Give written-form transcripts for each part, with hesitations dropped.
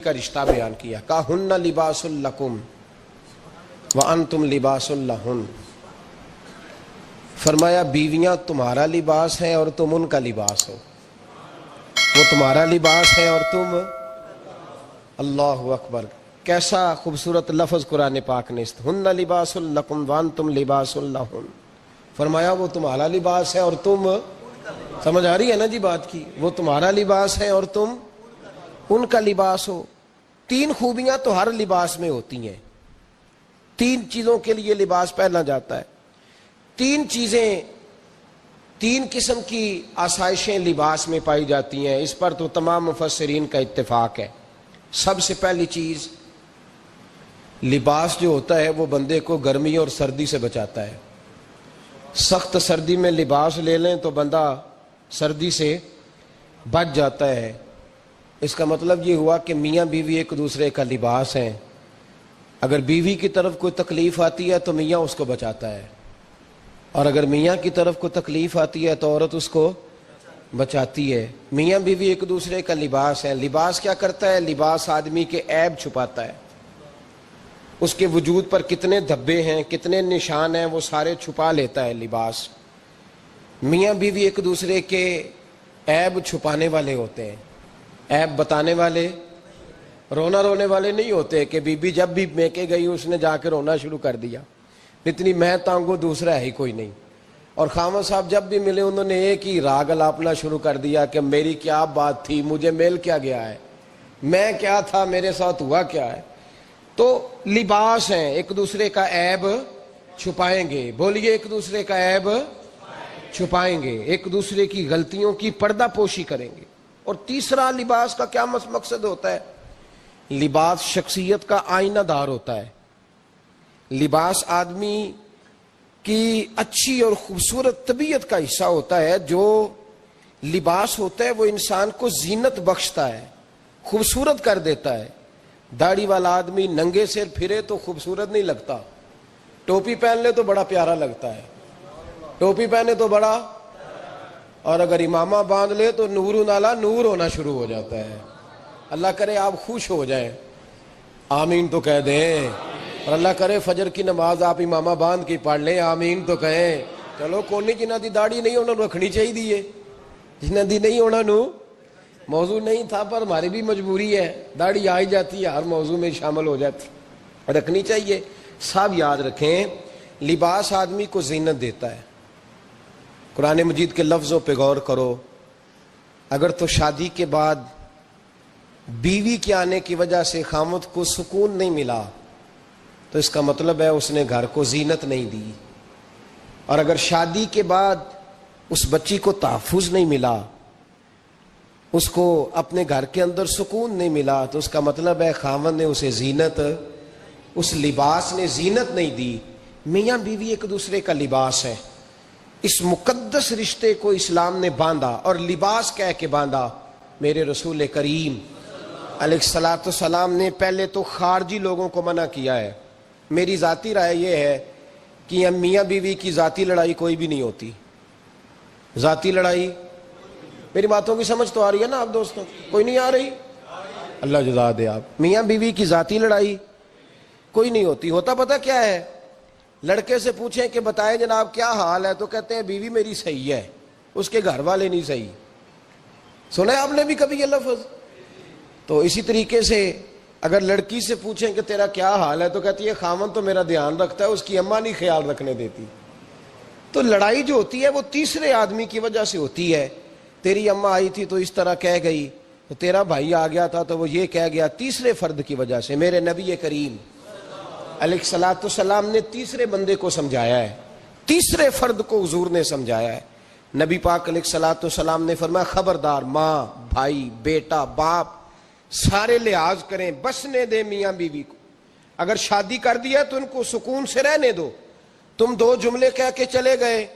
کا رشتہ بیان کیا، کہا ہن لباس لکم وانتم لباس لہن، فرمایا بیویاں تمہارا لباس ہیں اور تم ان کا لباس ہو، وہ تمہارا لباس ہے اور تم، اللہ اکبر، کیسا خوبصورت لفظ قرآن پاک نے، ہن لباس لکم وانتم لباس لہن، فرمایا وہ تمہارا لباس ہے اور تم، سمجھ آ رہی ہے نا جی بات کی، وہ تمہارا لباس ہے اور تم ان کا لباس ہو۔ تین خوبیاں تو ہر لباس میں ہوتی ہیں، تین چیزوں کے لیے لباس پہنا جاتا ہے، تین چیزیں، تین قسم کی آسائشیں لباس میں پائی جاتی ہیں، اس پر تو تمام مفسرین کا اتفاق ہے۔ سب سے پہلی چیز، لباس جو ہوتا ہے وہ بندے کو گرمی اور سردی سے بچاتا ہے۔ سخت سردی میں لباس لے لیں تو بندہ سردی سے بچ جاتا ہے۔ اس کا مطلب یہ ہوا کہ میاں بیوی ایک دوسرے کا لباس ہیں، اگر بیوی کی طرف کوئی تکلیف آتی ہے تو میاں اس کو بچاتا ہے، اور اگر میاں کی طرف کوئی تکلیف آتی ہے تو عورت اس کو بچاتی ہے۔ میاں بیوی ایک دوسرے کا لباس ہے۔ لباس کیا کرتا ہے؟ لباس آدمی کے عیب چھپاتا ہے، اس کے وجود پر کتنے دھبے ہیں، کتنے نشان ہیں، وہ سارے چھپا لیتا ہے لباس۔ میاں بیوی ایک دوسرے کے عیب چھپانے والے ہوتے ہیں، عیب بتانے والے، رونا رونے والے نہیں ہوتے کہ بی بی جب بھی میکے گئی اس نے جا کے رونا شروع کر دیا، اتنی میں تانگو دوسرا ہے ہی کوئی نہیں، اور خاوند صاحب جب بھی ملے انہوں نے ایک ہی راگ الاپنا شروع کر دیا کہ میری کیا بات تھی، مجھے مل کیا گیا ہے، میں کیا تھا، میرے ساتھ ہوا کیا ہے۔ تو لباس ہیں، ایک دوسرے کا عیب چھپائیں گے، بولیے ایک دوسرے کا عیب چھپائیں گے، ایک دوسرے کی غلطیوں کی پردہ پوشی کریں گے۔ اور تیسرا لباس کا کیا مقصد ہوتا ہے؟ لباس شخصیت کا آئینہ دار ہوتا ہے۔ لباس آدمی کی اچھی اور خوبصورت طبیعت کا حصہ ہوتا ہے۔ جو لباس ہوتا ہے وہ انسان کو زینت بخشتا ہے، خوبصورت کر دیتا ہے۔ داڑھی والا آدمی ننگے سر پھرے تو خوبصورت نہیں لگتا، ٹوپی پہن لے تو بڑا پیارا لگتا ہے، ٹوپی پہنے تو بڑا، اور اگر امامہ باندھ لے تو نور نالا نور ہونا شروع ہو جاتا ہے۔ اللہ کرے آپ خوش ہو جائیں، آمین تو کہہ دیں، اور اللہ کرے فجر کی نماز آپ امامہ باندھ کی پڑھ لیں، آمین تو کہیں۔ چلو کونی جنہ دی داڑھی نہیں انہوں نے رکھنی چاہیے دیئے، جنہ دی نہیں ہونا نو، موضوع نہیں تھا پر ہماری بھی مجبوری ہے، داڑھی آئی جاتی ہے ہر موضوع میں شامل ہو جاتی، رکھنی چاہیے۔ سب یاد رکھیں، لباس آدمی کو زینت دیتا ہے۔ قرآن مجید کے لفظوں پہ غور کرو، اگر تو شادی کے بعد بیوی کے آنے کی وجہ سے خاوند کو سکون نہیں ملا تو اس کا مطلب ہے اس نے گھر کو زینت نہیں دی، اور اگر شادی کے بعد اس بچی کو تحفظ نہیں ملا، اس کو اپنے گھر کے اندر سکون نہیں ملا تو اس کا مطلب ہے خاوند نے اسے زینت، اس لباس نے زینت نہیں دی۔ میاں بیوی ایک دوسرے کا لباس ہے، اس مقدس رشتے کو اسلام نے باندھا، اور لباس کہہ کے باندھا۔ میرے رسول کریم علیہ السلام نے پہلے تو خارجی لوگوں کو منع کیا ہے۔ میری ذاتی رائے یہ ہے کہ میاں بیوی کی ذاتی لڑائی کوئی بھی نہیں ہوتی، ذاتی لڑائی، میری باتوں کی سمجھ تو آ رہی ہے نا آپ دوستوں؟ کوئی نہیں آ رہی؟ اللہ جزا دے آپ۔ میاں بیوی کی ذاتی لڑائی کوئی نہیں ہوتی، ہوتا پتہ کیا ہے؟ لڑکے سے پوچھیں کہ بتائیں جناب کیا حال ہے، تو کہتے ہیں بیوی میری صحیح ہے، اس کے گھر والے نہیں صحیح۔ سنا ہے آپ نے بھی کبھی یہ لفظ؟ تو اسی طریقے سے اگر لڑکی سے پوچھیں کہ تیرا کیا حال ہے تو کہتی ہے خاوند تو میرا دھیان رکھتا ہے، اس کی اماں نہیں خیال رکھنے دیتی۔ تو لڑائی جو ہوتی ہے وہ تیسرے آدمی کی وجہ سے ہوتی ہے۔ تیری اماں آئی تھی تو اس طرح کہہ گئی، تو تیرا بھائی آ گیا تھا تو وہ یہ کہہ گیا، تیسرے فرد کی وجہ سے۔ میرے نبی کریم علیہ السلام نے تیسرے بندے کو سمجھایا ہے، تیسرے فرد کو حضور نے سمجھایا ہے۔ نبی پاک علیہ السلام نے فرمایا خبردار، ماں، بھائی، بیٹا، باپ سارے لحاظ کریں، بسنے دے میاں بیوی کو، اگر شادی کر دیا تو ان کو سکون سے رہنے دو۔ تم دو جملے کہہ کے چلے گئے،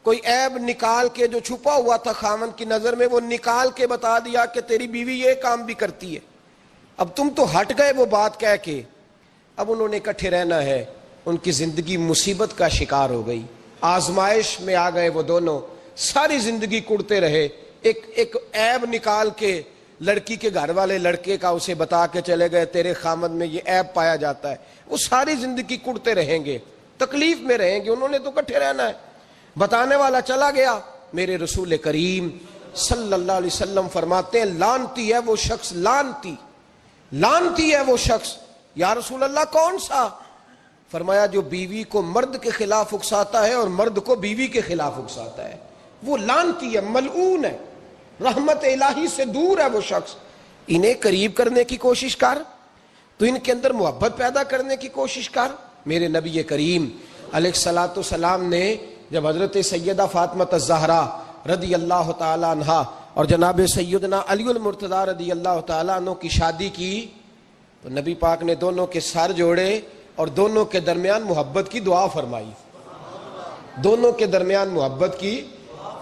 کوئی عیب نکال کے جو چھپا ہوا تھا خاوند کی نظر میں وہ نکال کے بتا دیا کہ تیری بیوی یہ کام بھی کرتی ہے، اب تم تو ہٹ گئے وہ بات کہہ کے، اب انہوں نے اکٹھے رہنا ہے، ان کی زندگی مصیبت کا شکار ہو گئی، آزمائش میں آ گئے وہ دونوں، ساری زندگی کڑتے رہے، ایک عیب نکال کے لڑکی کے گھر والے لڑکے کا اسے بتا کے چلے گئے تیرے خامد میں یہ عیب پایا جاتا ہے، وہ ساری زندگی کڑتے رہیں گے، تکلیف میں رہیں گے، انہوں نے تو کٹھے رہنا ہے۔ بتانے والا چلا گیا، میرے رسول کریم صلی اللہ علیہ وسلم فرماتے ہیں لعنتی ہے وہ شخص، لعنتی ہے وہ شخص۔ یا رسول اللہ کون سا؟ فرمایا جو بیوی کو مرد کے خلاف اکساتا ہے اور مرد کو بیوی کے خلاف اکساتا ہے، وہ لعنتی ہے، ملعون ہے، رحمت الہی سے دور ہے وہ شخص۔ انہیں قریب کرنے کی کوشش کر، تو ان کے اندر محبت پیدا کرنے کی کوشش کر۔ میرے نبی کریم علیہ الصلوۃ والسلام نے جب حضرت سیدہ فاطمہ الزہرا رضی اللہ تعالی عنہا اور جناب سیدنا علی المرتضیٰ رضی اللہ تعالی عنہ کی شادی کی تو نبی پاک نے دونوں کے سر جوڑے اور دونوں کے درمیان محبت کی دعا فرمائی، دونوں کے درمیان محبت کی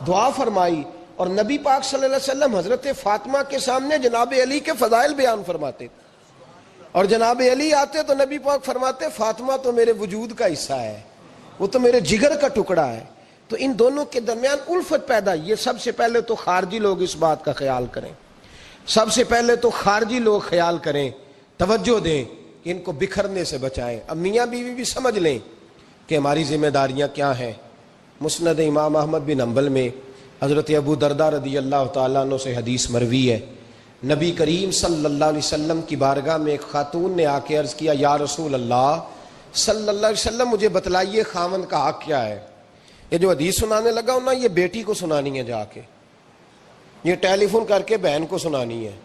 دعا فرمائی۔ اور نبی پاک صلی اللہ علیہ وسلم حضرت فاطمہ کے سامنے جناب علی کے فضائل بیان فرماتے تھے، اور جناب علی آتے تو نبی پاک فرماتے فاطمہ تو میرے وجود کا حصہ ہے، وہ تو میرے جگر کا ٹکڑا ہے۔ تو ان دونوں کے درمیان الفت پیدا، یہ سب سے پہلے تو خارجی لوگ اس بات کا خیال کریں، سب سے پہلے تو خارجی لوگ خیال کریں، توجہ دیں کہ ان کو بکھرنے سے بچائیں۔ اب میاں بیوی بھی سمجھ لیں کہ ہماری ذمہ داریاں کیا ہیں۔ مسند امام احمد بن حنبل میں حضرت ابو درداء رضی اللہ تعالیٰ عنہ سے حدیث مروی ہے، نبی کریم صلی اللہ علیہ وسلم کی بارگاہ میں ایک خاتون نے آ کے عرض کیا یا رسول اللہ صلی اللہ علیہ وسلم مجھے بتلائیے خاوند کا حق کیا ہے۔ یہ جو حدیث سنانے لگا ہوں نا، یہ بیٹی کو سنانی ہے، جا کے یہ ٹیلی فون کر کے بہن کو سنانی ہے،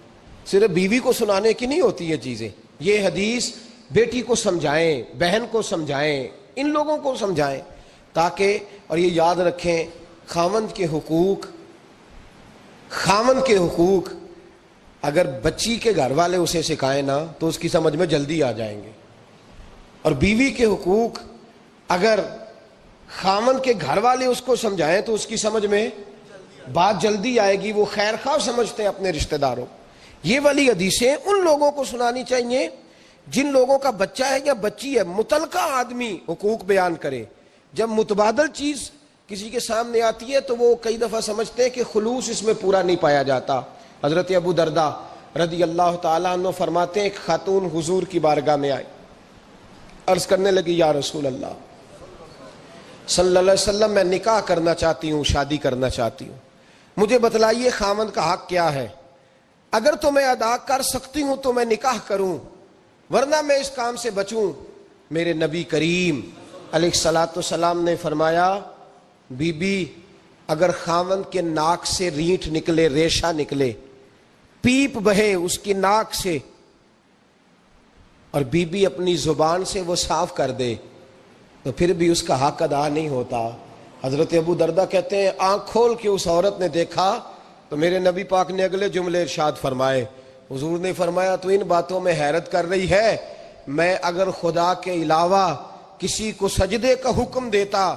صرف بیوی کو سنانے کی نہیں ہوتی یہ چیزیں۔ یہ حدیث بیٹی کو سمجھائیں، بہن کو سمجھائیں، ان لوگوں کو سمجھائیں تاکہ، اور یہ یاد رکھیں خاوند کے حقوق اگر بچی کے گھر والے اسے سکھائیں نا تو اس کی سمجھ میں جلدی آ جائیں گے، اور بیوی کے حقوق اگر خاوند کے گھر والے اس کو سمجھائیں تو اس کی سمجھ میں بات جلدی آئے گی، وہ خیر خواہ سمجھتے ہیں اپنے رشتہ داروں۔ یہ والی حدیثیں ان لوگوں کو سنانی چاہیے جن لوگوں کا بچہ ہے یا بچی ہے، متعلقہ آدمی حقوق بیان کرے۔ جب متبادل چیز کسی کے سامنے آتی ہے تو وہ کئی دفعہ سمجھتے ہیں کہ خلوص اس میں پورا نہیں پایا جاتا۔ حضرت ابو درداء رضی اللہ تعالیٰ عنہ فرماتے ہیں ایک خاتون حضور کی بارگاہ میں آئی، عرض کرنے لگی یا رسول اللہ صلی اللہ علیہ وسلم میں نکاح کرنا چاہتی ہوں، شادی کرنا چاہتی ہوں، مجھے بتلائیے خاوند کا حق کیا ہے، اگر تو میں ادا کر سکتی ہوں تو میں نکاح کروں ورنہ میں اس کام سے بچوں۔ میرے نبی کریم علیہ الصلوۃ والسلام نے فرمایا بی بی اگر خاوند کے ناک سے رینٹ نکلے، ریشہ نکلے، پیپ بہے اس کی ناک سے، اور بی بی اپنی زبان سے وہ صاف کر دے تو پھر بھی اس کا حق ادا نہیں ہوتا۔ حضرت ابو درداء کہتے ہیں آنکھ کھول کے اس عورت نے دیکھا تو میرے نبی پاک نے اگلے جملے ارشاد فرمائے، حضور نے فرمایا تو ان باتوں میں حیرت کر رہی ہے، میں اگر خدا کے علاوہ کسی کو سجدے کا حکم دیتا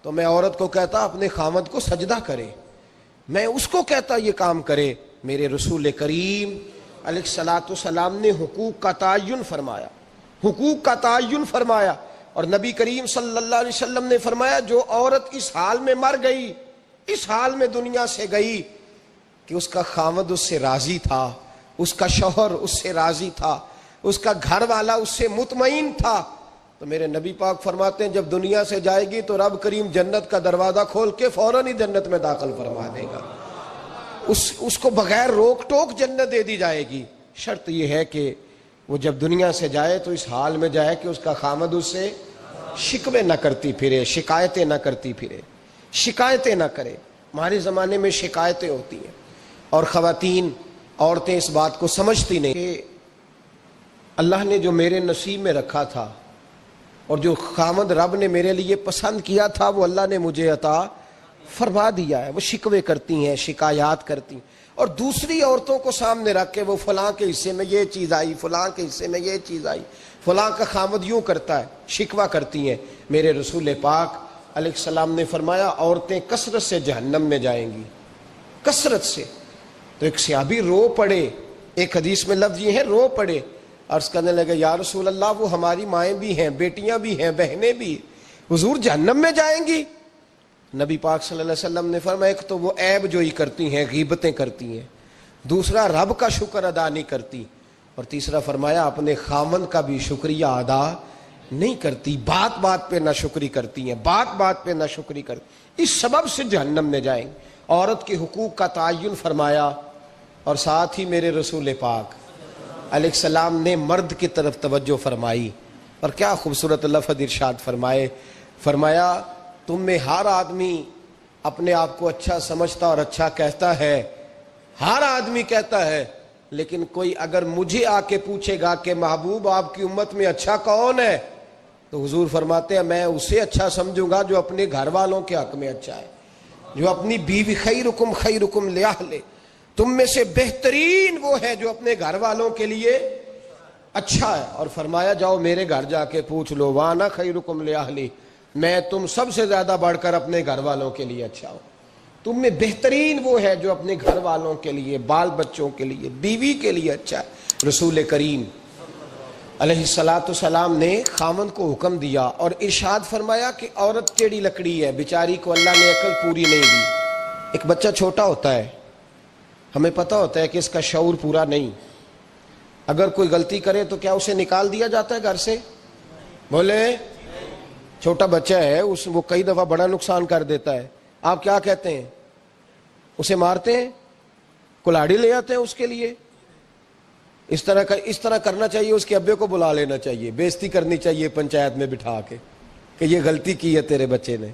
تو میں عورت کو کہتا اپنے خاوند کو سجدہ کرے، میں اس کو کہتا یہ کام کرے۔ میرے رسول کریم علیہ الصلوۃ والسلام نے حقوق کا تعین فرمایا، حقوق کا تعین فرمایا، اور نبی کریم صلی اللہ علیہ وسلم نے فرمایا جو عورت اس حال میں مر گئی، اس حال میں دنیا سے گئی کہ اس کا خاوند اس سے راضی تھا، اس کا شوہر اس سے راضی تھا، اس کا گھر والا اس سے مطمئن تھا، تو میرے نبی پاک فرماتے ہیں جب دنیا سے جائے گی تو رب کریم جنت کا دروازہ کھول کے فوراً ہی جنت میں داخل فرما دے گا، اس کو بغیر روک ٹوک جنت دے دی جائے گی۔ شرط یہ ہے کہ وہ جب دنیا سے جائے تو اس حال میں جائے کہ اس کا خاوند اس سے شکوے نہ کرتی پھرے، شکایتیں نہ کرتی پھرے، شکایتیں نہ کرے۔ ہمارے زمانے میں شکایتیں ہوتی ہیں اور خواتین، عورتیں اس بات کو سمجھتی نہیں کہ اللہ نے جو میرے نصیب میں رکھا تھا اور جو خاوند رب نے میرے لیے پسند کیا تھا وہ اللہ نے مجھے عطا فرما دیا ہے۔ وہ شکوے کرتی ہیں، شکایات کرتی ہیں، اور دوسری عورتوں کو سامنے رکھ کے وہ فلاں کے حصے میں یہ چیز آئی، فلاں کے حصے میں یہ چیز آئی، فلاں کا خاوند یوں کرتا ہے، شکوہ کرتی ہیں۔ میرے رسول پاک علیہ السلام نے فرمایا عورتیں کثرت سے جہنم میں جائیں گی، کثرت سے۔ تو ایک صحابی رو پڑے، ایک حدیث میں لفظ یہ ہے رو پڑے، عرض کرنے لگے یا رسول اللہ وہ ہماری مائیں بھی ہیں، بیٹیاں بھی ہیں، بہنیں بھی، حضور جہنم میں جائیں گی؟ نبی پاک صلی اللہ علیہ وسلم نے فرمایا ایک تو وہ عیب جوئی کرتی ہیں، غیبتیں کرتی ہیں، دوسرا رب کا شکر ادا نہیں کرتی، اور تیسرا فرمایا اپنے خاوند کا بھی شکریہ ادا نہیں کرتی، بات بات پہ ناشکری کرتی ہیں، بات بات پہ ناشکری کرتی، اس سبب سے جہنم میں جائیں گے۔ عورت کے حقوق کا تعین فرمایا، اور ساتھ ہی میرے رسول پاک علیہ السلام نے مرد کی طرف توجہ فرمائی، اور کیا خوبصورت لفظ ارشاد فرمایا تم میں ہر آدمی اپنے آپ کو اچھا سمجھتا اور اچھا کہتا ہے، ہر آدمی کہتا ہے، لیکن کوئی اگر مجھے آ کے پوچھے گا کہ محبوب آپ کی امت میں اچھا کون ہے، تو حضور فرماتے ہیں میں اسے اچھا سمجھوں گا جو اپنے گھر والوں کے حق میں اچھا ہے، جو اپنی بیوی، خیرکم لأہلہ، تم میں سے بہترین وہ ہے جو اپنے گھر والوں کے لیے اچھا ہے۔ اور فرمایا جاؤ میرے گھر جا کے پوچھ لو، وانا خیرکم لأہلی، میں تم سب سے زیادہ بڑھ کر اپنے گھر والوں کے لیے اچھا ہوں۔ تم میں بہترین وہ ہے جو اپنے گھر والوں کے لیے، بال بچوں کے لیے، بیوی کے لیے اچھا ہے۔ رسول کریم علیہ السلام نے خاوند کو حکم دیا اور ارشاد فرمایا کہ عورت ٹیڑھی لکڑی ہے، بیچاری کو اللہ نے عقل پوری نہیں دی۔ ایک بچہ چھوٹا ہوتا ہے، ہمیں پتہ ہوتا ہے کہ اس کا شعور پورا نہیں، اگر کوئی غلطی کرے تو کیا اسے نکال دیا جاتا ہے گھر سے؟ بولے، چھوٹا بچہ ہے، وہ کئی دفعہ بڑا نقصان کر دیتا ہے، آپ کیا کہتے ہیں؟ اسے مارتے ہیں، کلاڑی لے آتے ہیں اس کے لیے؟ اس طرح کرنا چاہیے، اس کے ابے کو بلا لینا چاہیے، بےزتی کرنی چاہیے پنچایت میں بٹھا کے کہ یہ غلطی کی ہے تیرے بچے نے۔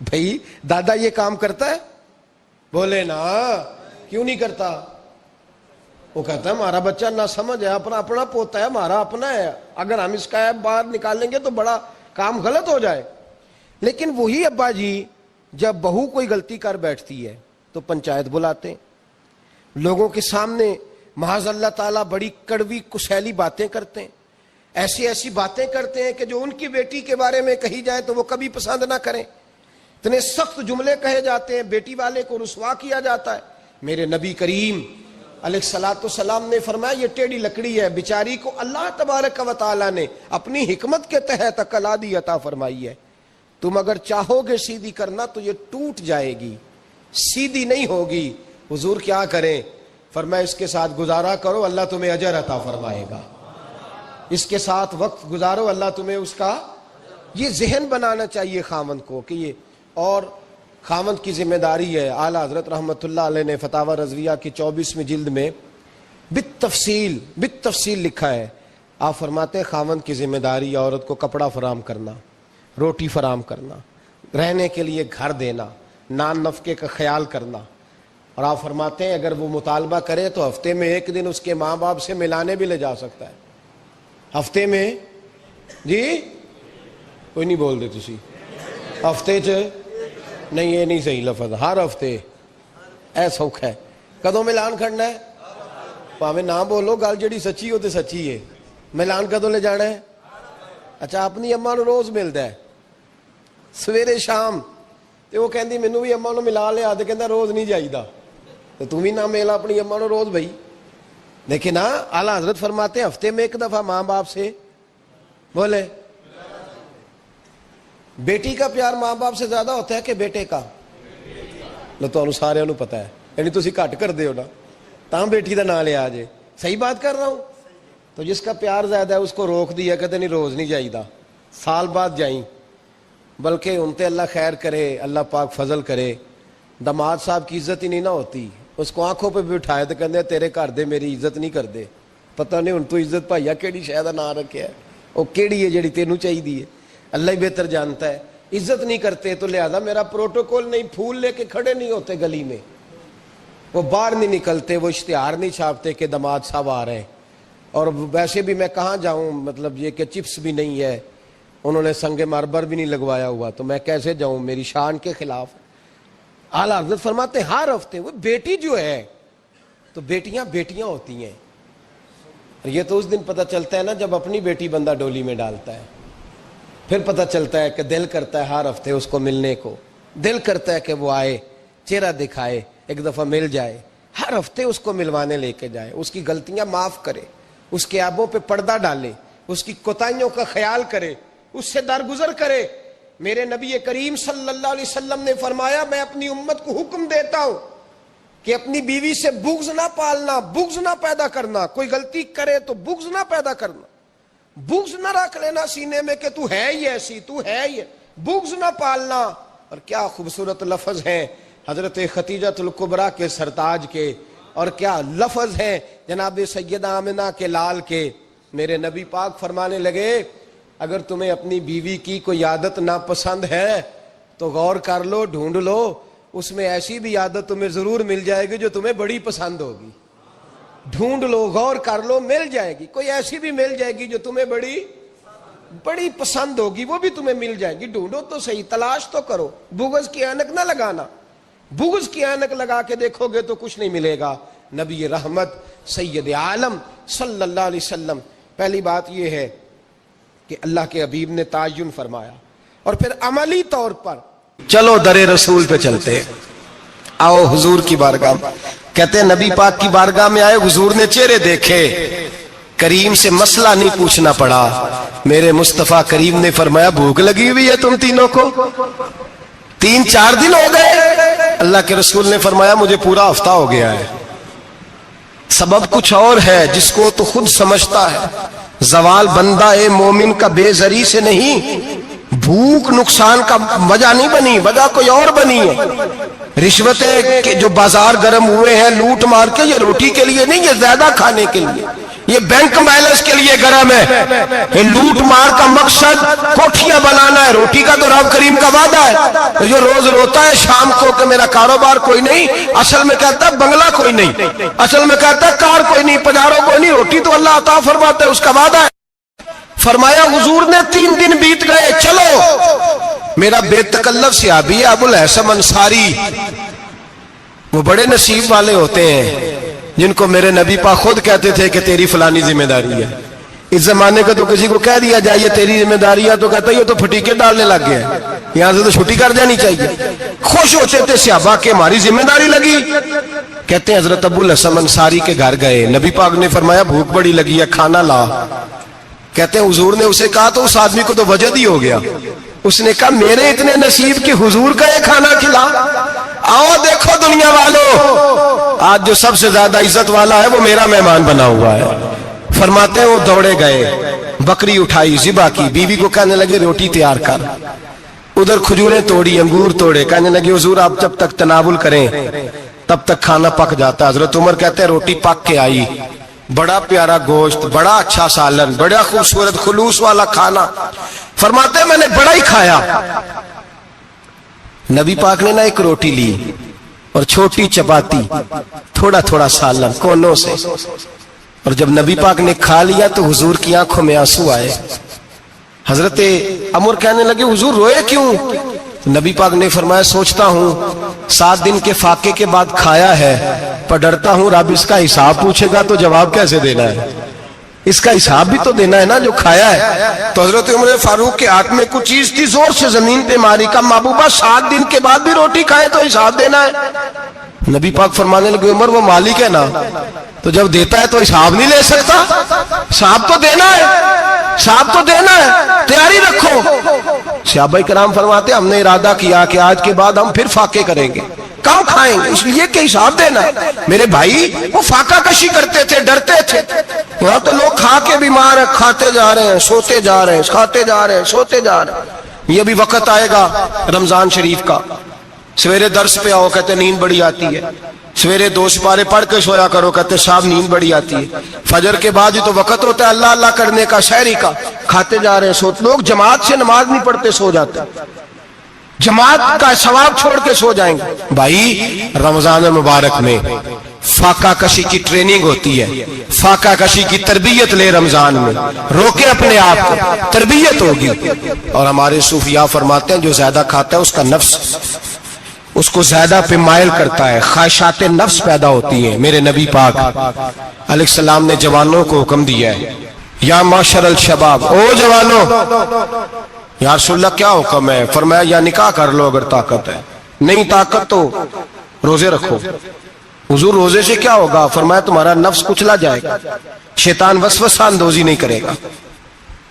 بھائی دادا یہ کام کرتا ہے؟ بولے نا، کیوں نہیں کرتا؟ وہ کہتا ہے ہمارا بچہ نہ سمجھ ہے، اپنا پوتا ہے، ہمارا اپنا ہے، اگر ہم اس کا باہر نکالیں گے تو بڑا کام غلط ہو جائے۔ لیکن وہی ابا جی جب بہو کوئی غلطی کر بیٹھتی ہے تو پنچایت بلاتے ہیں، لوگوں کے سامنے معاذ اللہ تعالیٰ بڑی کڑوی کسیلی باتیں کرتے ہیں، ایسی باتیں کرتے ہیں کہ جو ان کی بیٹی کے بارے میں کہی جائے تو وہ کبھی پسند نہ کریں، اتنے سخت جملے کہے جاتے ہیں، بیٹی والے کو رسوا کیا جاتا ہے۔ میرے نبی کریم علیہ السلام نے فرمایا یہ ٹیڑھی لکڑی ہے، بیچاری کو اللہ تبارک و تعالیٰ نے اپنی حکمت کے تحت عقل آدی عطا فرمائی ہے، تم اگر چاہو گے سیدھی کرنا تو یہ ٹوٹ جائے گی، سیدھی نہیں ہوگی۔ حضور کیا کریں؟ فرمایا اس کے ساتھ گزارا کرو، اللہ تمہیں اجر عطا فرمائے گا، اس کے ساتھ وقت گزارو، اللہ تمہیں اس کا، یہ ذہن بنانا چاہیے خاوند کو کہ یہ، اور خاوند کی ذمہ داری ہے۔ اعلیٰ حضرت رحمۃ اللہ علیہ نے فتاوی رضویہ کی 24ویں جلد میں بالتفصیل لکھا ہے، آپ فرماتے ہیں خاوند کی ذمہ داری عورت کو کپڑا فراہم کرنا، روٹی فراہم کرنا، رہنے کے لیے گھر دینا، نان نفقے کا خیال کرنا، اور آپ فرماتے ہیں اگر وہ مطالبہ کرے تو ہفتے میں ایک دن اس کے ماں باپ سے ملانے بھی لے جا سکتا ہے، ہفتے میں، جی کوئی نہیں بول دے تسی، ہفتے نہیں، یہ نہیں صحیح لفظ، ہر ہفتے اے سوکھ ہے، کدوں ملان کھڑنا ہے؟ پاویں نہ بولو، گل جڑی سچی ہو تو سچی ہے، ملان کدوں لے جانا ہے؟ اچھا اپنی اماں نو روز ملتا ہے سویرے شام، تے وہ کہندی مینوں بھی اماں نو ملا لیا، تے کہندا روز نہیں جائیدا، تو تم بھی نہ ملا اپنی اماں نو روز بھائی۔ لیکن ہاں اعلیٰ حضرت فرماتے ہیں ہفتے میں ایک دفعہ ماں باپ سے، بولے، بیٹی کا پیار ماں باپ سے زیادہ ہوتا ہے کہ بیٹے کا؟ لو تو سارے انہوں پتا ہے، یعنی تسی گھٹ کر دے ہو نا، تاں بیٹی دا نام لیا جے، صحیح بات کر رہا ہوں؟ تو جس کا پیار زیادہ ہے اس کو روک دیا، کہتے نہیں روز نہیں جائیدہ، سال بعد جائیں، بلکہ ان تے اللہ خیر کرے، اللہ پاک فضل کرے، داماد صاحب کی عزت ہی نہیں نہ ہوتی، اس کو آنکھوں پہ بھی اٹھائے تو کہتے تیرے گھر دے میری عزت نہیں کر دے، پتہ نہیں ان تو عزت بھائیا کیڑی شے دا نام رکھیا ہے، وہ کیڑی ہے جڑی تینوں چاہیے، اللہ ہی بہتر جانتا ہے۔ عزت نہیں کرتے تو لہذا میرا پروٹوکول نہیں، پھول لے کے کھڑے نہیں ہوتے گلی میں، وہ باہر نہیں نکلتے، وہ اشتہار نہیں چھاپتے کہ داماد صاحب آ رہے ہیں، اور ویسے بھی میں کہاں جاؤں، مطلب یہ کہ چپس بھی نہیں ہے، انہوں نے سنگ مرمر بھی نہیں لگوایا ہوا، تو میں کیسے جاؤں، میری شان کے خلاف۔ اعلیٰ حضرت فرماتے ہیں ہر ہفتے وہ بیٹی جو ہے، تو بیٹیاں ہوتی ہیں، یہ تو اس دن پتہ چلتا ہے نا جب اپنی بیٹی بندہ ڈولی میں ڈالتا ہے، پھر پتہ چلتا ہے کہ دل کرتا ہے ہر ہفتے اس کو ملنے کو، دل کرتا ہے کہ وہ آئے، چہرہ دکھائے، ایک دفعہ مل جائے، ہر ہفتے اس کو ملوانے لے کے جائے، اس کی غلطیاں معاف کرے، اس کے عیبوں پہ پردہ ڈالے، اس کی کوتاہیوں کا خیال کرے، اس سے درگزر کرے۔ میرے نبی کریم صلی اللہ علیہ وسلم نے فرمایا میں اپنی امت کو حکم دیتا ہوں کہ اپنی بیوی سے بغض نہ پالنا، بغض نہ پیدا کرنا، کوئی غلطی کرے تو بغض نہ پیدا کرنا، بغض نہ رکھ لینا سینے میں کہ تو ہے ہی ایسی، تو ہے ہی، بغض نہ پالنا۔ اور کیا خوبصورت لفظ ہیں حضرت خدیجہ الکبریٰ کے سرتاج کے، اور کیا لفظ ہیں جناب سیدہ آمنہ کے لال کے۔ میرے نبی پاک فرمانے لگے اگر تمہیں اپنی بیوی کی کوئی عادت ناپسند ہے تو غور کر لو، ڈھونڈ لو، اس میں ایسی بھی عادت تمہیں ضرور مل جائے گی جو تمہیں بڑی پسند ہوگی۔ ڈھونڈ لو، غور کر لو، مل جائے گی، کوئی ایسی بھی مل جائے گی جو تمہیں بڑی پسند ہوگی، وہ بھی تمہیں مل جائے گی۔ ڈھونڈو تو صحیح، تلاش تو کرو، بغض کی اینک نہ لگانا، بغض کی اینک لگا کے دیکھو گے تو کچھ نہیں ملے گا۔ نبی رحمت سید عالم صلی اللہ علیہ وسلم، پہلی بات یہ ہے کہ اللہ کے حبیب نے تعین فرمایا، اور پھر عملی طور پر چلو در رسول پہ چلتے ہیں، آؤ حضور کی بارگاہ میں۔ کہتے ہیں نبی پاک کی بارگاہ میں آئے، حضور نے چہرے دیکھے، کریم سے مسئلہ نہیں پوچھنا پڑا۔ میرے مصطفیٰ کریم نے فرمایا بھوک لگی ہوئی ہے تم تینوں کو؟ 3-4 دن ہو گئے؟ اللہ کے رسول نے فرمایا مجھے پورا ہفتہ ہو گیا ہے۔ سبب کچھ اور ہے جس کو تو خود سمجھتا ہے، زوال بندہ مومن کا بے زری سے نہیں، بھوک نقصان کا وجہ نہیں بنی، وجہ کوئی اور بنی ہے۔ رشوتیں کہ جو بازار گرم ہوئے ہیں لوٹ مار کے، یہ روٹی کے لیے نہیں، یہ زیادہ کھانے کے لیے، یہ بینک بیلنس کے لیے گرم ہے۔ یہ لوٹ مار کا مقصد کوٹھیاں بنانا ہے، روٹی کا تو رب کریم کا وعدہ ہے۔ جو روز روتا ہے شام کو کہ میرا کاروبار کوئی نہیں، اصل میں کہتا ہے بنگلہ کوئی نہیں، اصل میں کہتا ہے کار کوئی نہیں، پجاروں کوئی نہیں، روٹی تو اللہ عطا فرماتا ہے، اس کا وعدہ ہے۔ فرمایا حضور نے 3 دن بیت گئے، چلو۔ میرا بے تکلف صحابی ہے ابو الحسن انصاری، وہ بڑے نصیب والے ہوتے ہیں جن کو میرے نبی پاک خود کہتے تھے کہ تیری فلانی ذمہ داری ہے۔ اس زمانے کا تو کسی کو کہہ دیا جائے یہ تیری ذمہ داری ہے تو کہتا ہے یہ تو پھٹیکے ڈالنے لگ گیا ہے، یہاں سے تو چھٹی کر جانی چاہیے۔ خوش ہوتے تھے صحابہ کہ ہماری ذمہ داری لگی۔ کہتے ہیں حضرت ابو الحسن انصاری کے گھر گئے، نبی پاک نے فرمایا بھوک بڑی لگی ہے، کھانا لا۔ کہتے ہیں حضور نے اسے کہا تو اس آدمی کو تو وجد ہی ہو گیا، اس نے کہا میرے اتنے نصیب کہ حضور کا یہ کھانا کھلا۔ آؤ دیکھو دنیا والو، آج جو سب سے زیادہ عزت والا ہے وہ میرا مہمان بنا ہوا ہے۔ فرماتے ہیں وہ دوڑے گئے، بکری اٹھائی، ذبح کی، بیوی کو کہنے لگے روٹی تیار کر، ادھر کھجوریں توڑی، انگور توڑے، کہنے لگے حضور آپ جب تک تناول کریں تب تک کھانا پک جاتا ہے۔ حضرت عمر کہتے ہیں روٹی پک کے آئی، بڑا پیارا گوشت، بڑا اچھا سالن، بڑا خوبصورت خلوص والا کھانا۔ فرماتے ہیں میں نے بڑا ہی کھایا۔ نبی پاک نے نہ ایک روٹی لی اور چھوٹی چپاتی، تھوڑا تھوڑا سالن کونوں سے، اور جب نبی پاک نے کھا لیا تو حضور کی آنکھوں میں آنسو آئے۔ حضرت عمر کہنے لگے حضور روئے کیوں؟ نبی پاک نے فرمایا سوچتا ہوں 7 دن کے فاقے کے بعد کھایا ہے، پر ڈرتا ہوں رب اس کا حساب پوچھے گا تو جواب کیسے دینا ہے، اس کا حساب بھی تو دینا ہے نا جو کھایا ہے۔ تو حضرت عمر فاروق کے ہاتھ میں کچھ چیز تھی، زور سے زمین پہ ماری، کہا محبوبہ 7 دن کے بعد بھی روٹی کھائے تو حساب دینا ہے۔ نبی پاک فرمانے لگے عمر وہ مالک ہے نا، تو جب دیتا ہے تو حساب نہیں لے سکتا، حساب تو دینا ہے، حساب تو دینا ہے، تیاری رکھو۔ صحابہ کرام فرماتے ہم نے ارادہ کیا کہ آج کے بعد ہم پھر فاقے کریں گے، کم کھائیں گے، اس لیے کہ حساب دینا ہے۔ میرے بھائی وہ فاقہ کشی کرتے تھے، ڈرتے تھے۔ یہاں تو لوگ کھا کے بیمار ہیں، کھاتے جا رہے ہیں، سوتے جا رہے ہیں، کھاتے جا رہے ہیں، سوتے جا رہے ہیں۔ یہ بھی وقت آئے گا رمضان شریف کا، سویرے درس پہ آؤ کہتے نیند بڑی آتی ہے، سویرے 2 سپارے پڑھ کے سویا کرو کہتے صاحب نیند بڑی آتی ہے، فجر کے بعد ہی تو وقت ہوتا ہے اللہ اللہ کرنے کا، سحری کا، کھاتے جا رہے ہیں، سوتے۔ لوگ جماعت سے نماز نہیں پڑھتے سو جاتے، جماعت کا ثواب چھوڑ کے سو جائیں گے۔ بھائی رمضان مبارک میں فاقہ کشی کی ٹریننگ ہوتی ہے، فاقہ کشی کی تربیت لے، رمضان میں روکے اپنے آپ کو، تربیت ہوگی۔ اور ہمارے صوفیاء فرماتے ہیں جو زیادہ کھاتا ہے اس کا نفس اس کو زیادہ پہ مائل کرتا ہے، خواہشات نفس پیدا ہوتی ہیں۔ میرے نبی پاک علیہ السلام نے جوانوں کو حکم دیا ہے یا معاشر الشباب، او جوانوں، یا رسول اللہ کیا حکم ہے؟ فرمایا یا نکاح کر لو اگر طاقت ہے، نہیں طاقت تو روزے رکھو۔ حضور روزے سے کیا ہوگا؟ فرمایا تمہارا نفس کچلا جائے گا، شیطان وسوسہ اندوزی نہیں کرے گا۔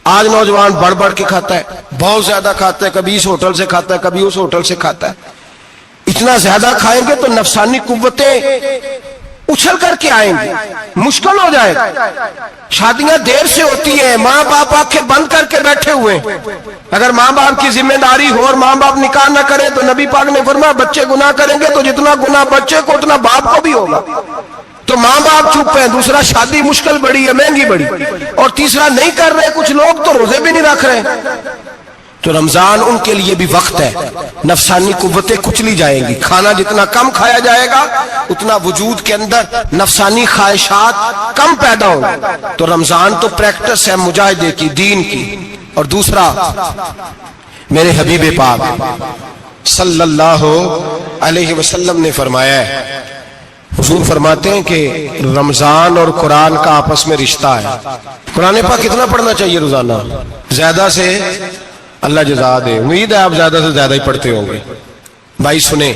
آج نوجوان بڑھ بڑھ کے کھاتا ہے، بہت زیادہ کھاتا ہے، کبھی اس ہوٹل سے کھاتا ہے، کبھی اس ہوٹل سے کھاتا ہے، جتنا زیادہ کھائیں گے تو نفسانی قوتیں اچھل کر کے آئیں گی، مشکل ہو جائے گا۔ شادیاں دیر سے ہوتی ہیں، ماں باپ آنکھیں بند کر کے بیٹھے ہوئے ہیں۔ اگر ماں باپ کی ذمہ داری ہو اور ماں باپ نکاح نہ کرے تو نبی پاک نے فرمایا بچے گناہ کریں گے تو جتنا گناہ بچے کو اتنا باپ کو بھی ہوگا۔ تو ماں باپ چپ ہیں، دوسرا شادی مشکل بڑی ہے، مہنگی بڑی، اور تیسرا نہیں کر رہے کچھ لوگ تو روزے بھی نہیں رکھ رہے۔ تو رمضان ان کے لیے بھی وقت ہے، نفسانی قوتیں کچلی جائیں گی، کھانا جتنا کم کھایا جائے گا اتنا وجود کے اندر نفسانی خواہشات کم پیدا ہوں گی۔ تو رمضان تو پریکٹس ہے مجاہدے کی، دین کی۔ اور دوسرا میرے حبیب پاک صلی اللہ علیہ وسلم نے فرمایا ہے، حضور فرماتے ہیں کہ رمضان اور قرآن کا آپس میں رشتہ ہے۔ قرآن پاک کتنا پڑھنا چاہیے روزانہ؟ زیادہ سے اللہ جزا دے، امید ہے آپ زیادہ سے زیادہ ہی پڑھتے ہوں گے۔ بھائی سنیں،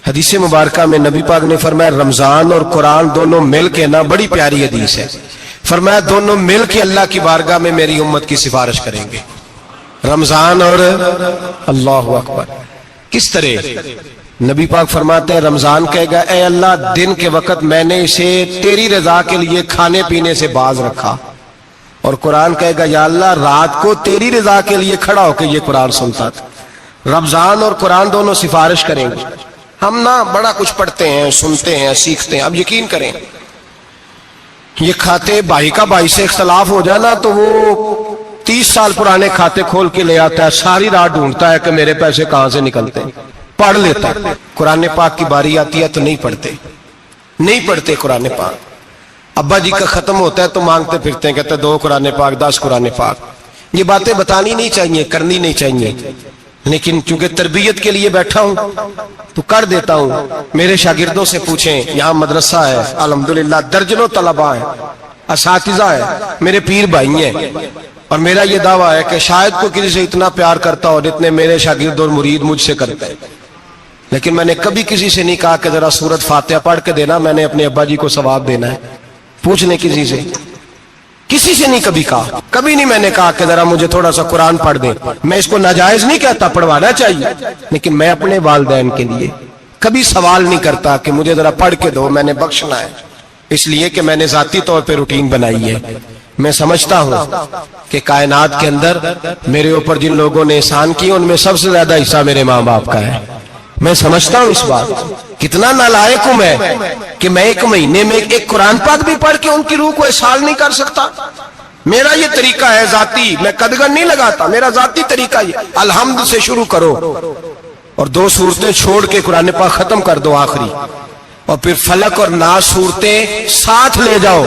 حدیث مبارکہ میں نبی پاک نے فرمایا رمضان اور قرآن دونوں مل کے نا، بڑی پیاری حدیث ہے، فرمایا دونوں مل کے اللہ کی بارگاہ میں میری امت کی سفارش کریں گے۔ رمضان اور اللہ اکبر، کس طرح؟ نبی پاک فرماتے ہیں رمضان کہے گا اے اللہ دن کے وقت میں نے اسے تیری رضا کے لیے کھانے پینے سے باز رکھا، اور قرآن کہے گا یا اللہ رات کو تیری رضا کے لیے کھڑا ہو کے یہ قرآن سنتا تھا۔ رمضان اور قرآن دونوں سفارش کریں گے۔ ہم نا بڑا کچھ پڑھتے ہیں، سنتے ہیں، سیکھتے ہیں، اب یقین کریں یہ کھاتے بھائی کا بھائی سے اختلاف ہو جانا تو وہ 30 سال پرانے کھاتے کھول کے لے آتا ہے، ساری رات ڈھونڈتا ہے کہ میرے پیسے کہاں سے نکلتے ہیں، پڑھ لیتا ہے۔ قرآن پاک کی باری آتی ہے تو نہیں پڑھتے قرآن پاک۔ ابا جی کا ختم ہوتا ہے تو مانگتے پھرتے ہیں، کہتے ہیں 2 قرآن پاک 10 قرآن پاک۔ یہ باتیں بتانی نہیں چاہیے، کرنی نہیں چاہیے، لیکن چونکہ تربیت کے لیے بیٹھا ہوں تو کر دیتا ہوں۔ میرے شاگردوں سے پوچھیں، یہاں مدرسہ ہے الحمدللہ، درجنوں طلباء ہیں، اساتذہ ہیں، میرے پیر بھائی ہیں، اور میرا یہ دعویٰ ہے کہ شاید کوئی کسی سے اتنا پیار کرتا ہو جتنے میرے شاگرد اور مرید مجھ سے کرتے ہیں، لیکن میں نے کبھی کسی سے نہیں کہا کہ ذرا سورۃ فاتحہ پڑھ کے دینا، میں نے اپنے ابا جی کو ثواب دینا ہے۔ پوچھنے کسی سے نہیں کبھی کہا، کبھی نہیں میں نے کہا کہ ذرا مجھے تھوڑا سا قرآن پڑھ دیں۔ میں اس کو ناجائز نہیں کہتا، پڑھوانا چاہیے، لیکن میں اپنے والدین کے لیے کبھی سوال نہیں کرتا کہ مجھے ذرا پڑھ کے دو، میں نے بخشنا ہے، اس لیے کہ میں نے ذاتی طور پہ روٹین بنائی ہے۔ میں سمجھتا ہوں کہ کائنات کے اندر میرے اوپر جن لوگوں نے احسان کیے ان میں سب سے زیادہ حصہ میرے ماں باپ کا ہے۔ میں سمجھتا ہوں اس بات، کتنا نالائق ہوں میں کہ میں 1 مہینے میں ایک قرآن پاک بھی پڑھ کے ان کی روح کو احسال نہیں کر سکتا۔ میرا یہ طریقہ ہے ذاتی، میں قدغن نہیں لگاتا، میرا ذاتی طریقہ یہ، الحمد سے شروع کرو اور 2 سورتیں چھوڑ کے قرآن پاک ختم کر دو آخری، اور پھر فلق اور ناس صورتیں ساتھ لے جاؤ۔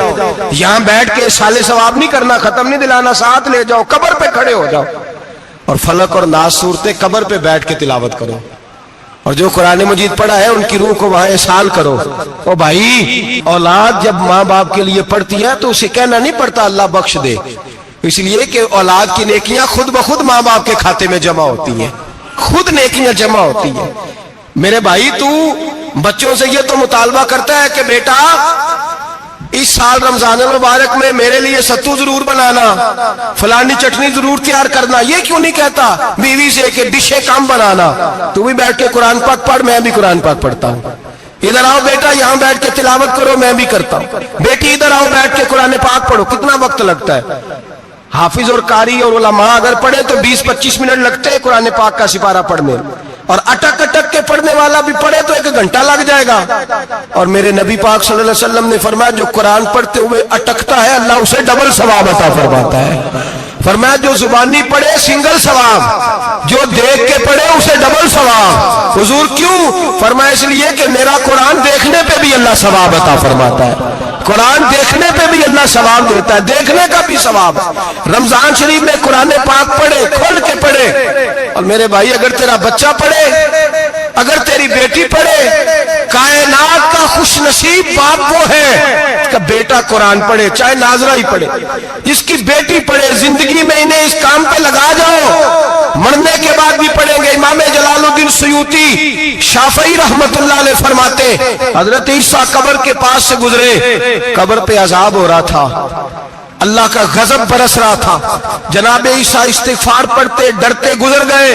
یہاں بیٹھ کے سال ثواب نہیں کرنا، ختم نہیں دلانا، ساتھ لے جاؤ، قبر پہ کھڑے ہو جاؤ اور فلق اور ناس صورتیں قبر پہ بیٹھ کے تلاوت کرو، اور جو قرآن مجید پڑھا ہے ان کی روح کو وہاں احسال کرو۔ او بھائی، اولاد جب ماں باپ کے لیے پڑھتی ہے تو اسے کہنا نہیں پڑتا اللہ بخش دے، اس لیے کہ اولاد کی نیکیاں خود بخود ماں باپ کے کھاتے میں جمع ہوتی ہیں، خود نیکیاں جمع ہوتی ہیں۔ میرے بھائی تو بچوں سے یہ تو مطالبہ کرتا ہے کہ بیٹا اس سال رمضان المبارک میں میرے لیے ستو ضرور بنانا، فلانی چٹنی ضرور تیار کرنا، یہ کیوں نہیں کہتا بیوی سے کہ ڈشیں کم بنانا؟ تو بھی بیٹھ کے قرآن پاک پڑھ، میں بھی قرآن پاک پڑھتا ہوں۔ ادھر آؤ بیٹا یہاں بیٹھ کے تلاوت کرو، میں بھی کرتا ہوں۔ بیٹی ادھر آؤ بیٹھ کے قرآن پاک پڑھو۔ کتنا وقت لگتا ہے؟ حافظ اور قاری اور علماء اگر پڑھے تو 20-25 منٹ لگتے ہیں قرآن پاک کا سپارہ پڑھنے، اور اٹک اٹک کے پڑھنے والا بھی پڑھے تو 1 گھنٹہ لگ جائے گا۔ اور میرے نبی پاک صلی اللہ علیہ وسلم نے فرمایا جو قرآن پڑھتے ہوئے اٹکتا ہے اللہ اسے ڈبل ثواب عطا فرماتا ہے۔ فرمایا جو زبانی پڑھے سنگل ثواب، جو دیکھ کے پڑھے اسے ڈبل ثواب۔ حضور کیوں؟ فرمایا اس لیے کہ میرا قرآن دیکھنے پہ بھی اللہ ثواب عطا فرماتا ہے، قرآن دیکھنے پہ بھی اللہ ثواب دیتا ہے، دیکھنے کا بھی ثواب۔ رمضان شریف میں قرآن پاک پڑھے، کھول کے پڑھے۔ اور میرے بھائی اگر تیرا بچہ پڑھے، اگر تیری بیٹی پڑھے، کائنات کا خوش نصیب باپ وہ ہے کہ بیٹا قرآن پڑھے، چاہے ناظرہ ہی پڑھے، جس کی بیٹی پڑھے۔ زندگی میں انہیں اس کام پہ لگا جاؤ، مرنے کے بعد بھی پڑھیں گے۔ امام جلال الدین سیوطی شافعی رحمت اللہ علیہ فرماتے حضرت عیسیٰ قبر کے پاس سے گزرے، قبر پہ عذاب ہو رہا تھا، اللہ کا غضب برس رہا تھا، جناب عیسیٰ استغفار پڑھتے ڈرتے گزر گئے،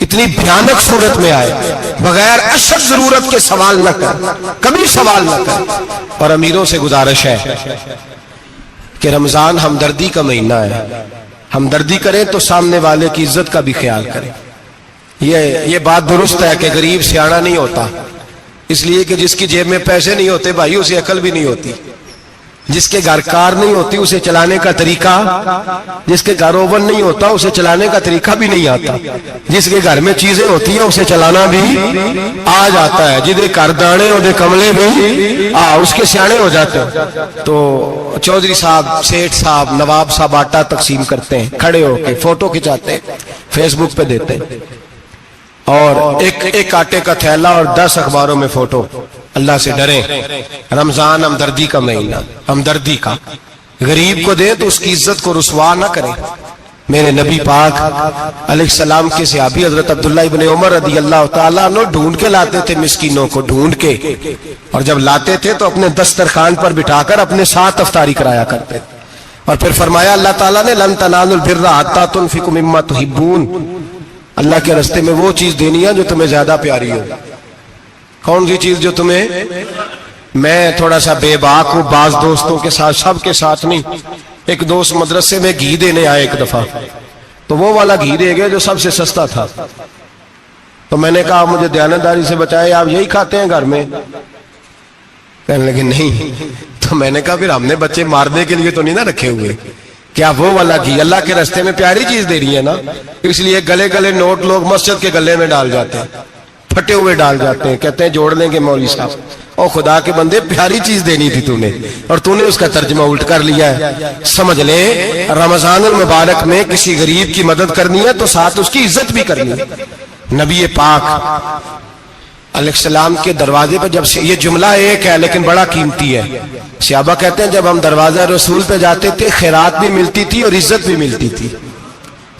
اتنی بھیانک صورت میں آئے، بغیر اشد ضرورت کے سوال نہ کر، کبھی سوال نہ کر۔ اور امیروں سے گزارش ہے کہ رمضان ہمدردی کا مہینہ ہے، ہمدردی کریں تو سامنے والے کی عزت کا بھی خیال کریں۔ یہ بات درست ہے کہ غریب سیاڑا نہیں ہوتا، اس لیے کہ جس کی جیب میں پیسے نہیں ہوتے بھائی اسے عقل بھی نہیں ہوتی، جس کے گھر کار نہیں ہوتی اسے چلانے کا طریقہ، جس کے گھر اوون نہیں ہوتا اسے چلانے کا طریقہ بھی نہیں آتا، جس کے گھر میں چیزیں ہوتی ہیں اسے چلانا بھی آ جاتا ہے، جدے گھر دانے دے کملے بھی اس کے سیانے ہو جاتے ہیں۔ تو چودھری صاحب، سیٹھ صاحب، نواب صاحب آٹا تقسیم کرتے ہیں، کھڑے ہو کے فوٹو کھچاتے ہیں، فیس بک پہ دیتے ہیں، اور ایک آٹے کا تھیلا اور 10 اخباروں میں فوٹو۔ اللہ سے ڈریں، رمضان ہمدردی کا مہینہ، ہمدردی کا، غریب کو دیں تو اس کی عزت کو رسوا نہ کریں۔ میرے نبی پاک علیہ السلام کے صحابی حضرت عبداللہ ابن عمر رضی اللہ تعالیٰ عنہ ڈھونڈ کے لاتے تھے مسکینوں کو، ڈھونڈ کے، اور جب لاتے تھے تو اپنے دسترخوان پر بٹھا کر اپنے ساتھ افطاری کرایا کرتے تھے، اور پھر فرمایا اللہ تعالیٰ نے لن تنالوا البر حتی تنفقوا مما تحبون، اللہ کے راستے میں وہ چیز دینی ہے جو تمہیں زیادہ پیاری ہو۔ کون سی چیز جو تمہیں؟ میں تھوڑا سا بے باک ہوں، بعض دوستوں کے ساتھ، سب کے ساتھ نہیں۔ ایک دوست مدرسے میں گھی دینے آئے ایک دفعہ، تو وہ والا گھی دے گئے جو سب سے سستا تھا، تو میں نے کہا مجھے دیانتداری سے بچائے، آپ یہی کھاتے ہیں گھر میں؟ کہنے لگے نہیں۔ تو میں نے کہا پھر ہم نے بچے مارنے کے لیے تو نہیں نہ رکھے ہوئے، کیا وہ والا گھی اللہ کے راستے میں پیاری چیز دے رہی ہے نا، اس لیے گلے گلے نوٹ لوگ مسجد کے گلے میں ڈال جاتے ہیں، پھٹے ہوئے ڈال جاتے ہیں، کہتے ہیں جوڑ لیں گے مولوی صاحب۔ اور خدا کے بندے پیاری چیز دینی تھی تو نے، اور تو نے اس کا ترجمہ الٹ کر لیا ہے۔ سمجھ لیں رمضان المبارک میں کسی غریب کی مدد کرنی ہے تو ساتھ اس کی عزت بھی کرنی ہے۔ نبی پاک علیہ السلام کے دروازے پر جب سے، یہ جملہ ایک ہے لیکن بڑا قیمتی ہے، صحابہ کہتے ہیں جب ہم دروازہ رسول پہ جاتے تھے خیرات بھی ملتی تھی اور عزت بھی ملتی تھی۔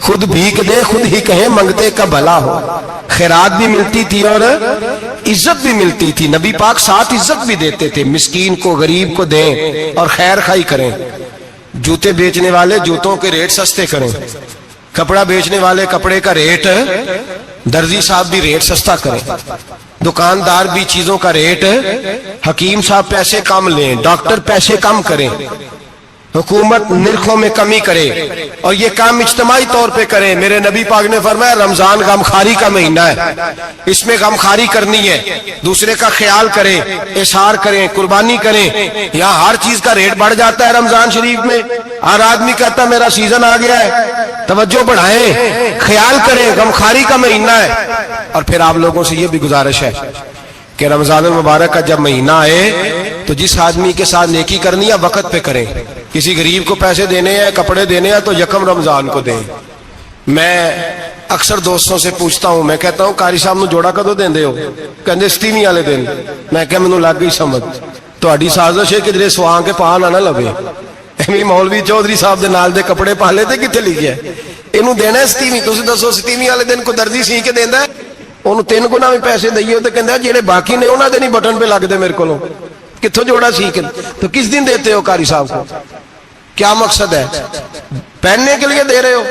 خود بھیک دے خود ہی کہیں منگتے کا بھلا ہو، خیرات بھی ملتی تھی اور عزت بھی ملتی تھی۔ نبی پاک ساتھ عزت بھی دیتے تھے، مسکین کو غریب کو دیں اور خیر خائی کریں۔ جوتے بیچنے والے جوتوں کے ریٹ سستے کریں، کپڑا بیچنے والے کپڑے کا ریٹ، درزی صاحب بھی ریٹ سستا کریں، دکاندار بھی چیزوں کا ریٹ، حکیم صاحب پیسے کم لیں، ڈاکٹر پیسے کم کریں، حکومت نرخوں میں کمی کرے، اور یہ کام اجتماعی طور پہ کریں۔ میرے نبی پاک نے فرمایا رمضان غمخواری کا مہینہ ہے، اس میں غمخواری کرنی ہے، دوسرے کا خیال کریں، احسار کریں، قربانی کریں۔ یہاں ہر چیز کا ریٹ بڑھ جاتا ہے رمضان شریف میں، ہر آدمی کہتا ہے میرا سیزن آ گیا ہے، توجہ بڑھائیں، خیال کریں، غمخواری کا مہینہ ہے۔ اور پھر آپ لوگوں سے یہ بھی گزارش ہے کہ رمضان المبارک کا جب مہینہ آئے تو جس آدمی کے ساتھ نیکی کرنی ہے وقت پہ کریں۔ کسی غریب کو پیسے دینے ہیں، کپڑے دینے ہیں تو یکم رمضان کو دیں۔ میں اکثر دوستوں سے پوچھتا ہوں، میں کہتا ہوں قاری صاحب نو جوڑا کدو دیندے ہو؟ کہندے 27 والے دن۔ میں کہ مینوں لگ گئی سمجھ، تہاڈی سازش ہے کہ جڑے سواں کے پا نہ لوے۔ ایویں مولوی چودھری صاحب دے نال دے کپڑے پا لے تے کتے لکھیا ہے اینوں دینا ہے 27؟ تسی دسو 27 والے دن کو درزی سی کے دیندا ہے؟ انہوں 3 گنا بھی پیسے دئیے تو کہندے جڑے باقی نے انہاں دے نہیں بٹن پہ لگ دے میرے کولوں، کتھوں جوڑا سی کے؟ تو کس دن دیتے ہو قاری صاحب کو؟ کیا مقصد ہے؟ پہننے کے لیے دے رہے ہو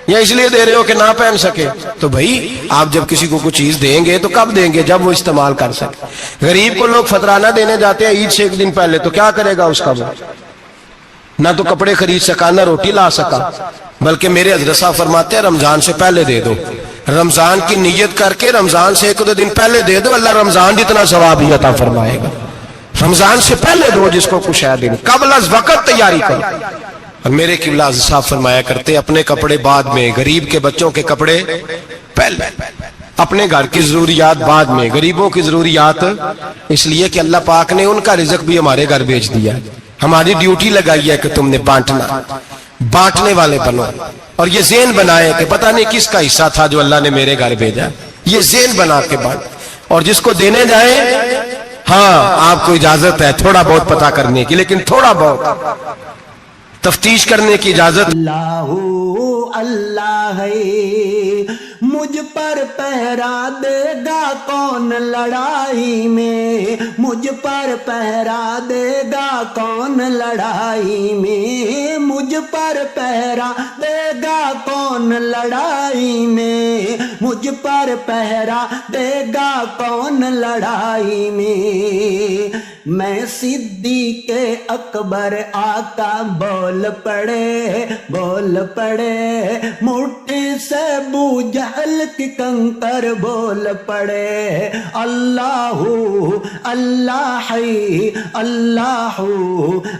یا اس لیے دے رہے ہو کہ نہ پہن سکے؟ تو بھائی آپ جب کسی کو کوئی چیز دیں گے تو کب دیں گے؟ جب وہ استعمال کر سکے۔ غریب کو لوگ فطرانہ دینے جاتے ہیں عید سے 1 دن پہلے، تو کیا کرے گا اس کا؟ وہ نہ تو کپڑے خرید سکا نہ روٹی لا سکا، بلکہ میرے حضرت صاحب فرماتے ہیں رمضان سے پہلے دے دو، رمضان کی نیت کر کے رمضان سے 1-2 دن پہلے دے دو، اللہ رمضان جتنا ثواب ہی عطا فرمائے گا۔ رمضان سے پہلے دو جس کو کچھ ہے دن، قبل از وقت تیاری کرو۔ اور میرے قبلہ حضرت صاحب فرمایا کرتے اپنے کپڑے بعد میں، غریب کے بچوں کے کپڑے پہلے، اپنے گھر کی ضروریات بعد میں، غریبوں کی ضروریات، اس لیے کہ اللہ پاک نے ان کا رزق بھی ہمارے گھر بھیج دیا ہے۔ ہماری ڈیوٹی لگائی ہے کہ تم نے بانٹنا، بانٹنے والے بنو، اور یہ ذہن بنائے کہ پتہ نہیں کس کا حصہ تھا جو اللہ نے میرے گھر بھیجا، یہ ذہن بنا کے بانٹ۔ اور جس کو دینے جائیں، ہاں آپ کو اجازت ہے تھوڑا بہت پتہ کرنے کی، لیکن تھوڑا بہت تفتیش کرنے کی اجازت۔ اللہ اللہ ہے مجھ پر پہرا دے گا کون لڑائی میں، مجھ پر پہرا دے گا کون لڑائی میں، مجھ پر پہرا دے گا کون لڑائی میں، مجھ پر پہرا دے گا کون لڑائی میں۔ میں صدیق اکبر آقا بول پڑے، بول پڑے، مٹھی سے ابو جہل کی کنکر بول پڑے، اللہ اللہ حی، اللہ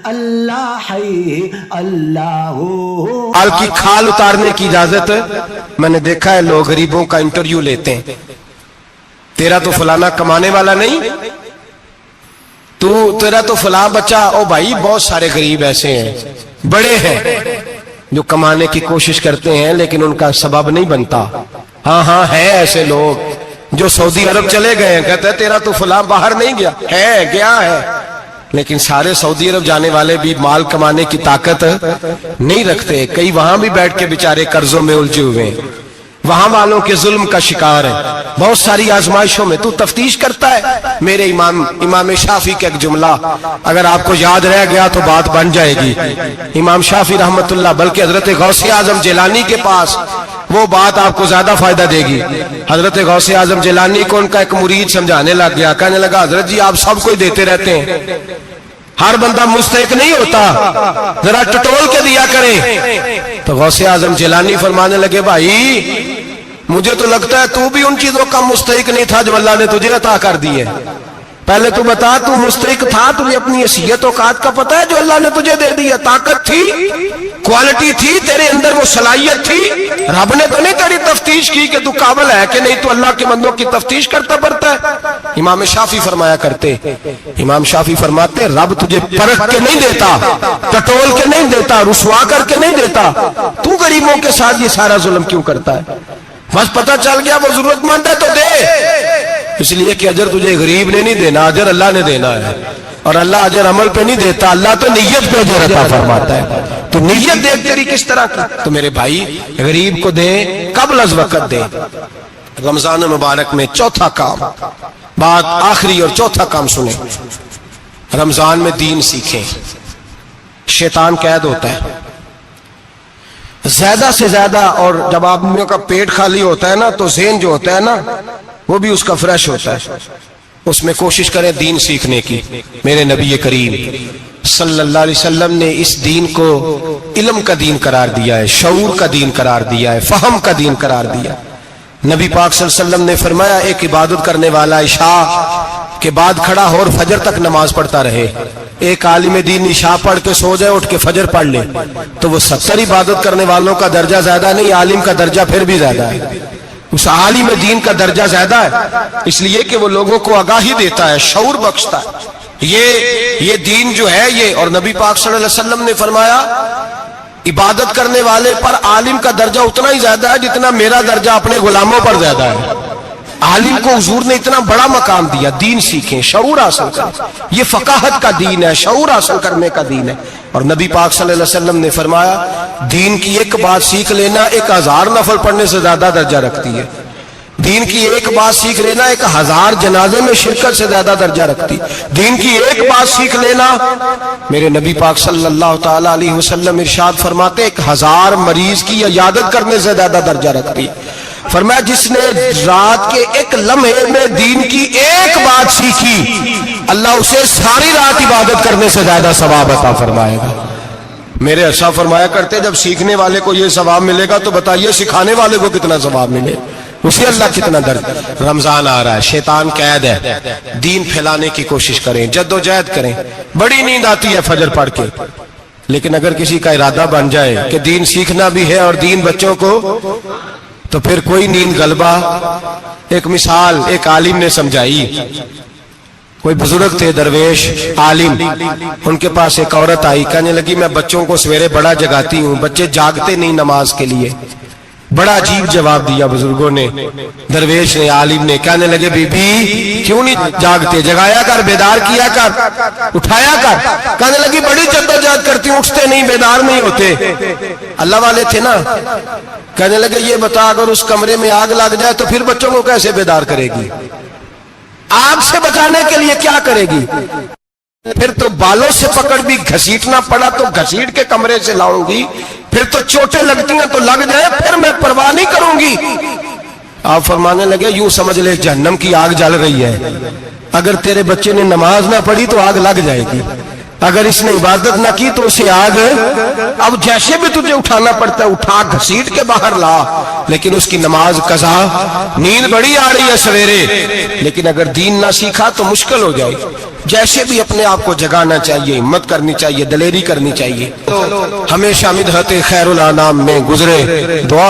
اللہ حی، اللہ۔ مال کی کھال اتارنے کی اجازت ہے؟ میں نے دیکھا ہے لوگ غریبوں کا انٹرویو لیتے ہیں، تیرا تو فلانا کمانے والا نہیں، تیرا تو فلاں بچہ، او بھائی بہت سارے غریب ایسے ہیں، بڑے ہیں جو کمانے کی کوشش کرتے ہیں لیکن ان کا سبب نہیں بنتا۔ ہاں ہے ایسے لوگ جو سعودی عرب چلے گئے ہیں، کہتے ہیں تیرا تو فلاں باہر نہیں گیا، ہے گیا ہے، لیکن سارے سعودی عرب جانے والے بھی مال کمانے کی طاقت نہیں رکھتے، کئی وہاں بھی بیٹھ کے بیچارے قرضوں میں الجھے ہوئے ہیں، وہاں والوں کے ظلم کا شکار ہے، بہت ساری آزمائشوں میں تو تفتیش کرتا ہے۔ میرے امام شافعی کا ایک جملہ اگر آپ کو یاد رہ گیا تو بات بن جائے گی۔ امام شافعی رحمت اللہ، بلکہ حضرت غوث اعظم جیلانی کے پاس وہ بات آپ کو زیادہ فائدہ دے گی۔ حضرت غوث اعظم جیلانی کو ان کا ایک مرید سمجھانے لگ گیا، کہنے لگا حضرت جی آپ سب کو دیتے رہتے ہیں، ہر بندہ مستحق نہیں ہوتا، ذرا ٹٹول کے دیا کریں۔ تو غوث اعظم جیلانی فرمانے لگے بھائی مجھے تو لگتا ہے تو بھی ان چیزوں کا مستحق نہیں تھا جو اللہ نے تجھے عطا کر دی ہے، پہلے تو بتا تو مستحق تھا، تجھے اپنی حیثیت اوقات کا پتہ ہے جو اللہ نے تجھے دے دی ہے، طاقت تھی، کوالٹی تھی، تیرے اندر وہ صلاحیت تھی، رب نے تو نہیں تیری تفتیش کی کہ تو قابل ہے کہ نہیں، تو اللہ کے بندوں کی تفتیش کرتا پڑتا ہے۔ امام شافعی فرمایا کرتے، امام شافعی فرماتے رب تجھے پرکھ کے نہیں دیتا، ٹٹول کے نہیں دیتا، رسوا کر کے نہیں دیتا، تو غریبوں کے ساتھ یہ سارا ظلم کیوں کرتا ہے؟ بس پتہ چل گیا وہ ضرورت مند ہے تو دے، اس لیے کہ اجر تجھے غریب نے نہیں دینا، اجر اللہ نے دینا ہے، اور اللہ اجر عمل پہ نہیں دیتا، اللہ تو نیت پہ اجر عطا فرماتا ہے۔ تو نیت دیکھ تیری کس طرح کی، تو میرے بھائی غریب کو دیں قبل از وقت دیں۔ رمضان مبارک میں چوتھا کام، بات آخری اور چوتھا کام سنیں، رمضان میں دین سیکھیں۔ شیطان قید ہوتا ہے زیادہ سے زیادہ، اور جب آدمیوں کا پیٹ خالی ہوتا ہے نا تو ذہن جو ہوتا ہے نا وہ بھی اس کا فریش ہوتا ہے، اس میں کوشش کریں دین سیکھنے کی۔ میرے نبی کریم صلی اللہ علیہ وسلم نے اس دین کو علم کا دین قرار دیا ہے، شعور کا دین قرار دیا ہے، فہم کا دین قرار دیا۔ نبی پاک صلی اللہ علیہ وسلم نے فرمایا ایک عبادت کرنے والا عشاء کے بعد کھڑا ہو اور فجر تک نماز پڑھتا رہے، ایک عالم دین عشاء پڑھ کے سو جائے اٹھ کے فجر پڑھ لے تو وہ 70 عبادت کرنے والوں کا درجہ زیادہ نہیں، عالم کا درجہ پھر بھی زیادہ ہے، اس عالم دین کا درجہ زیادہ ہے، اس لیے کہ وہ لوگوں کو آگاہی دیتا ہے، شعور بخشتا ہے۔ یہ دین جو ہے یہ، اور نبی پاک صلی اللہ علیہ وسلم نے فرمایا عبادت کرنے والے پر عالم کا درجہ اتنا ہی زیادہ ہے جتنا میرا درجہ اپنے غلاموں پر زیادہ ہے۔ عالم کو حضور نے اتنا بڑا مقام دیا، دین سیکھیں، شعور حاصل کریں، یہ فقاہت کا دین ہے، شعور حاصل کرنے کا دین ہے۔ اور نبی پاک صلی اللہ علیہ وسلم نے فرمایا دین کی ایک بات سیکھ لینا 1000 نفل پڑھنے سے زیادہ درجہ رکھتی ہے، دین کی ایک بات سیکھ لینا 1000 جنازے میں شرکت سے زیادہ درجہ رکھتی، دین کی ایک بات سیکھ لینا، میرے نبی پاک صلی اللہ تعالی علیہ وسلم ارشاد فرماتے 1000 مریض کی عیادت کرنے سے زیادہ درجہ رکھتی۔ فرمایا جس نے رات کے ایک لمحے میں دین کی ایک بات سیکھی اللہ اسے ساری رات عبادت کرنے سے زیادہ ثواب عطا فرمائے گا۔ میرے ایسا فرمایا کرتے جب سیکھنے والے کو یہ ثواب ملے گا تو بتائیے سکھانے والے کو کتنا ثواب ملے، اسے اللہ کتنا درد۔ رمضان آ رہا ہے، شیطان قید ہے، دین پھیلانے کی کوشش کریں، جد و جہد کریں۔ بڑی نیند آتی ہے فجر پڑھ کے، لیکن اگر کسی کا ارادہ بن جائے کہ دین سیکھنا بھی ہے اور دین بچوں کو، تو پھر کوئی نیند غلبہ۔ ایک مثال ایک عالم نے سمجھائی، کوئی بزرگ تھے درویش عالم، ان کے پاس ایک عورت آئی، کہنے لگی میں بچوں کو سویرے بڑا جگاتی ہوں، بچے جاگتے نہیں نماز کے لیے، بڑا عجیب جواب دیا بزرگوں نے، درویش نے، عالم نے. کہنے لگے بی بی کیوں نہیں جاگتے؟ جگایا کر، بیدار کیا کر، اٹھایا کر. کہنے لگی بڑی جدوجہد کرتی ہوں، اٹھتے نہیں، بیدار نہیں ہوتے. اللہ والے تھے نا. کہنے لگے یہ بتا اگر اس کمرے میں آگ لگ جائے تو پھر بچوں کو کیسے بیدار کرے گی؟ آگ سے بچانے کے لیے کیا کرے گی؟ پھر تو بالوں سے پکڑ بھی گھسیٹنا پڑا تو گھسیٹ کے کمرے سے لاؤں گی. پھر تو چوٹیں لگتی ہیں تو لگ جائے، پھر میں پرواہ نہیں کروں گی. آپ فرمانے لگے یوں سمجھ لے جہنم کی آگ جل رہی ہے، اگر تیرے بچے نے نماز نہ پڑھی تو آگ لگ جائے گی، اگر اس نے عبادت نہ کی تو اسے آگ. اب جیسے بھی تجھے اٹھانا پڑتا ہے اٹھا گھسیٹ کے باہر لا، لیکن اس کی نماز قضا. نیند بڑی آ رہی ہے سویرے، لیکن اگر دین نہ سیکھا تو مشکل ہو جائے. جیسے بھی اپنے آپ کو جگانا چاہیے، ہمت کرنی چاہیے، دلیری کرنی چاہیے. ہمیشہ مدحت خیر الانام میں گزرے. دعا